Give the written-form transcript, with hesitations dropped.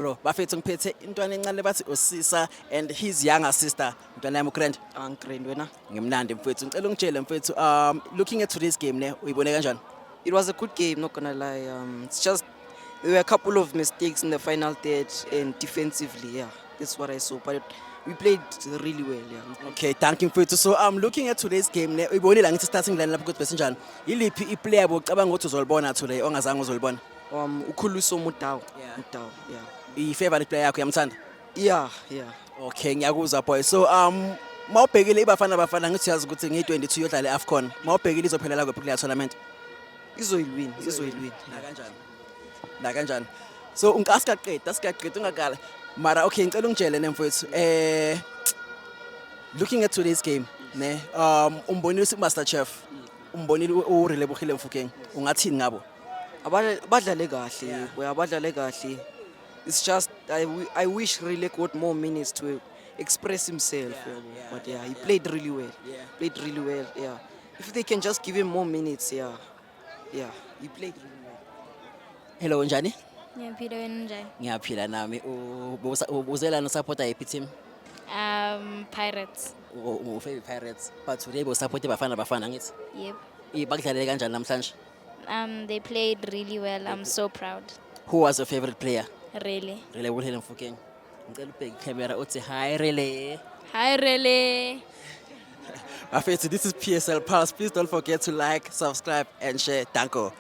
Bro, bafethu ngiphethe intwana encane bathi usisa and his younger sister, intwana yami uGrand. Angikrend wena. Ngimnandi mfethu. Ngicela ungitshele mfethu, looking at today's game ne, uyibone kanjani? It was a good game, not gonna lie. It's just there were a couple of mistakes in the final third and defensively, yeah. That's what I saw. But we played really well, yeah. Okay, thank you mfethu. So looking at today's game ne, uyibone la ngithi starting line lapho kuthi besinjani? Yiliphi iplayer bocabanga ukuthi uzolibona today ongazange uzolibona? Ukhuluso Mudau. Yeah. Mudau, yeah. I-favorite player yakho yamthanda? Yeah, yeah. Okay, ngiyakuzwa boy. So mawubhekile ibafana ngithi yazi ukuthi ngi22 yodlala eAfcon. Mawubhekile izophelela kuphi kule tournament? Izoyilwin. La kanjani? So asingaqeda ungakala. Mara okay, ngicela ungitshele nemfowethu. Looking at today's game, ne, umbonile uMaster Chef. Umbonile uRelebohile Mofokeng. Ungathini ngabo? Abadlale kahle, abadlale kahle. It's just I wish Relek got more minutes to express himself. But yeah, he played really well. Yeah. If they can just give him more minutes, yeah. Yeah, he played really well. Hello njani? Ngiyaphila wena njani? Ngiyaphila nami. Ubuzela no supporter yiphi team? Pirates. Favorite Pirates. But today bo support bafana ngithi. Yep. Bakudlalele kanjani namhlanje? They played really well. I'm so proud. Who was your favorite player? Really. Relebohile Mofokeng. Ngicela ubheke camera uthi hi Rele. Hi, really. Afethu, this is PSL Pulse. Please don't forget to like, subscribe and share. Danko.